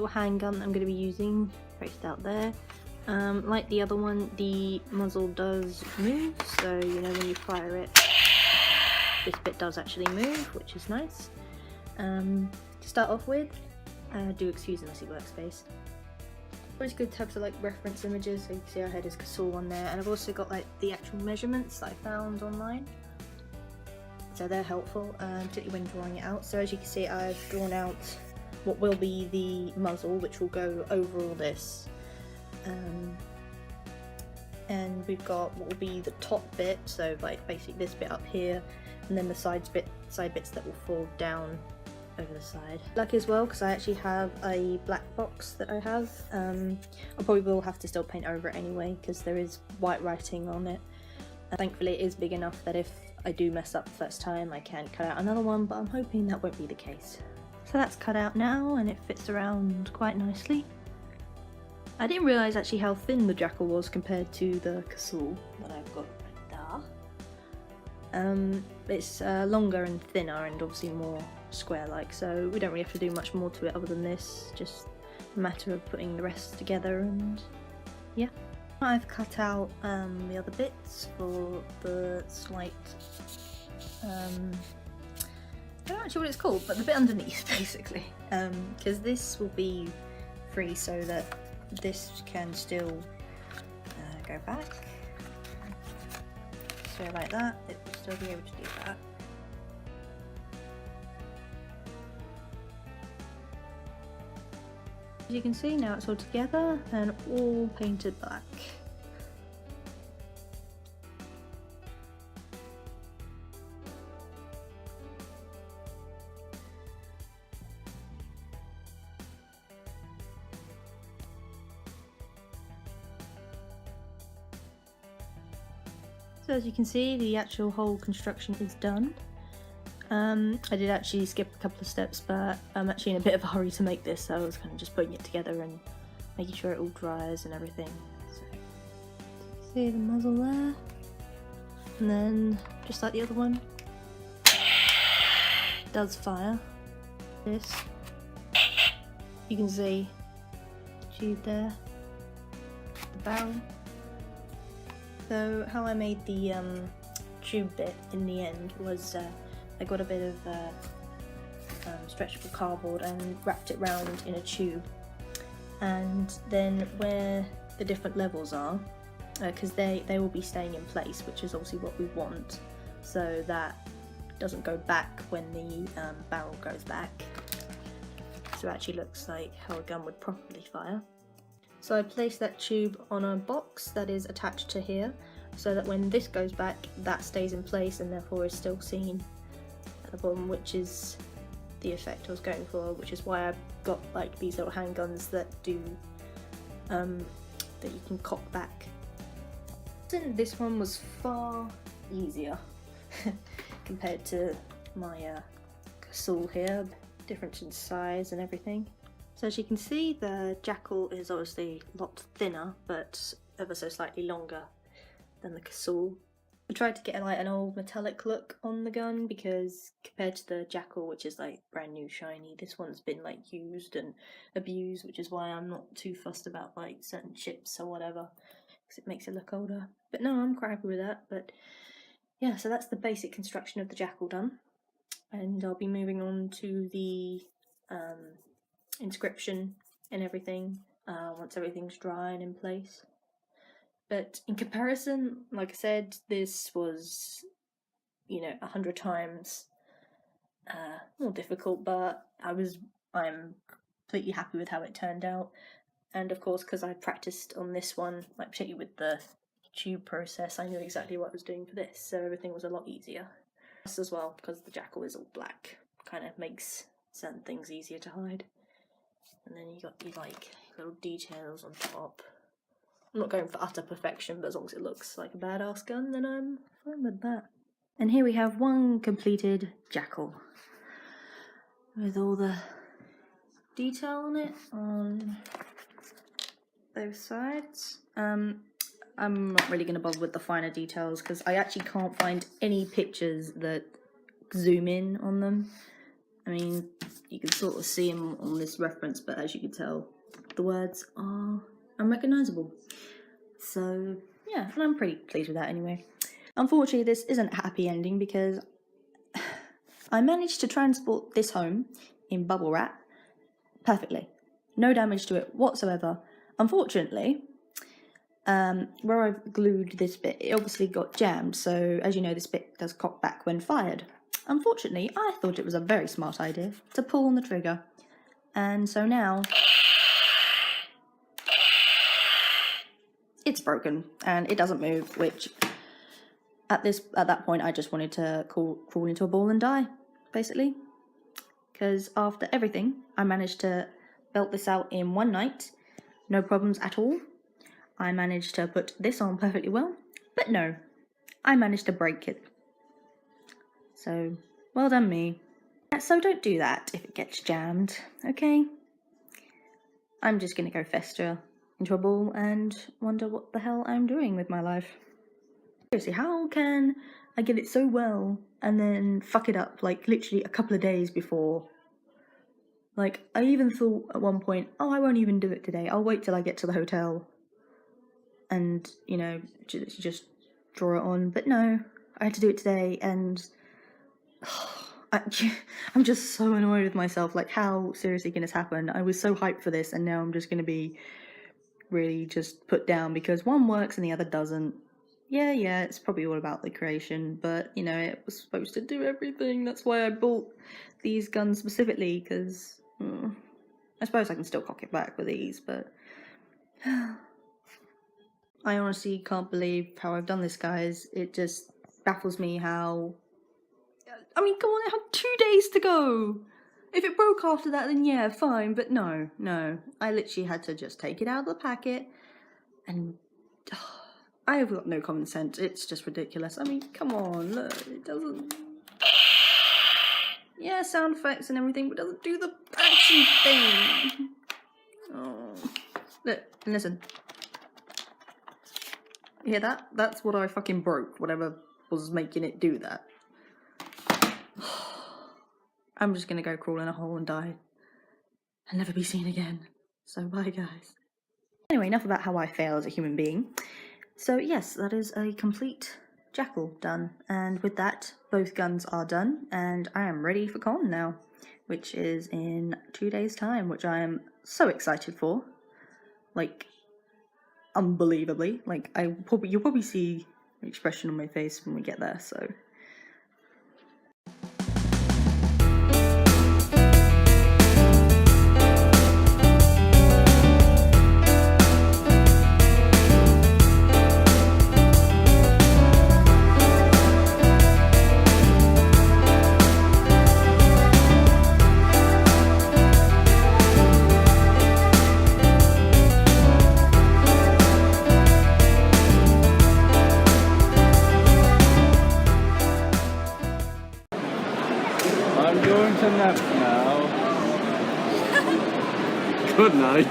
handgun I'm going to be using, traced out there. Like the other one, the muzzle does move, so you know when you fire it, this bit does actually move, which is nice. To start off with, do excuse the messy workspace. Always good to have like reference images, so you can see our head is Kasul on there, and I've also got like the actual measurements that I found online, so they're helpful, particularly when drawing it out. So as you can see, I've drawn out what will be the muzzle, which will go over all this. And we've got what will be the top bit, so like basically this bit up here, and then the side bits that will fall down over the side. Lucky as well, because I actually have a black box that I have. I probably will have to still paint over it anyway, because there is white writing on it. Thankfully it is big enough that if I do mess up the first time I can cut out another one, but I'm hoping that won't be the case. So that's cut out now, and it fits around quite nicely. I didn't realise actually how thin the Jackal was compared to the Kasul that I've got right there. It's longer and thinner and obviously more square-like, so we don't really have to do much more to it other than this, just a matter of putting the rest together, and yeah. I've cut out the other bits for the slight, I don't know actually what it's called, but the bit underneath basically, because this will be free so that this can still go back. So like that, it will still be able to do that. As you can see, now it's all together and all painted black. So as you can see, the actual whole construction is done. I did actually skip a couple of steps, but I'm actually in a bit of a hurry to make this, so I was kind of just putting it together and making sure it all dries and everything. So, see the muzzle there, and then just like the other one, it does fire. This, you can see the tube there, the barrel. So how I made the tube bit in the end was I got a bit of stretchable cardboard and wrapped it round in a tube, and then where the different levels are, because they will be staying in place, which is obviously what we want, so that doesn't go back when the barrel goes back, so it actually looks like how a gun would properly fire. So I placed that tube on a box that is attached to here, so that when this goes back, that stays in place and therefore is still seen at the bottom, which is the effect I was going for, which is why I've got like these little handguns that do that you can cock back. And this one was far easier compared to my Kasul here, difference in size and everything. So as you can see, the Jackal is obviously a lot thinner, but ever so slightly longer than the Kasul. I tried to get like an old metallic look on the gun, because compared to the Jackal, which is like brand new shiny, this one's been like used and abused, which is why I'm not too fussed about like certain chips or whatever, because it makes it look older. But no, I'm quite happy with that. But yeah, so that's the basic construction of the Jackal done, and I'll be moving on to the inscription and everything once everything's dry and in place. But in comparison, like I said, this was, you know, 100 times more difficult, but I'm completely happy with how it turned out. And of course, because I practiced on this one, like particularly with the tube process, I knew exactly what I was doing for this, so everything was a lot easier. Plus as well, because the Jackal is all black, kind of makes certain things easier to hide. And then you got the like little details on top. I'm not going for utter perfection, but as long as it looks like a badass gun, then I'm fine with that. And here we have one completed Jackal with all the detail on it on both sides. I'm not really going to bother with the finer details because I actually can't find any pictures that zoom in on them. I mean, you can sort of see him on this reference, but as you can tell, the words are unrecognisable. So yeah, and I'm pretty pleased with that anyway. Unfortunately, this isn't a happy ending because I managed to transport this home in bubble wrap perfectly. No damage to it whatsoever. Unfortunately, where I've glued this bit, it obviously got jammed, so as you know, this bit does cock back when fired. Unfortunately, I thought it was a very smart idea to pull on the trigger, and so now it's broken and it doesn't move, which at that point I just wanted to crawl into a ball and die, basically, because after everything I managed to belt this out in one night, no problems at all. I managed to put this on perfectly well, but no, I managed to break it. So, well done me. So don't do that if it gets jammed, okay? I'm just gonna go fester into a ball and wonder what the hell I'm doing with my life. Seriously, how can I get it so well and then fuck it up like literally a couple of days before? Like, I even thought at one point, oh, I won't even do it today, I'll wait till I get to the hotel and, you know, just draw it on, but no, I had to do it today, and I'm just so annoyed with myself, like, how seriously can this happen? I was so hyped for this, and now I'm just gonna be really just put down because one works and the other doesn't. Yeah, it's probably all about the creation, but, you know, it was supposed to do everything. That's why I bought these guns specifically, because I suppose I can still cock it back with ease, but I honestly can't believe how I've done this, guys. It just baffles me how... I mean, come on, I had 2 days to go! If it broke after that, then yeah, fine, but no. I literally had to just take it out of the packet, and... I have got no common sense. It's just ridiculous. I mean, come on, look, it doesn't... Yeah, sound effects and everything, but it doesn't do the action thing! Oh. Look, and listen. You hear that? That's what I fucking broke, whatever was making it do that. I'm just gonna go crawl in a hole and die. And never be seen again. So bye, guys. Anyway, enough about how I fail as a human being. So yes, that is a complete Jackal done. And with that, both guns are done, and I am ready for con now, which is in 2 days' time, which I am so excited for. Like, unbelievably. Like, you'll probably see the expression on my face when we get there, so... I'm going to nap now. Good night.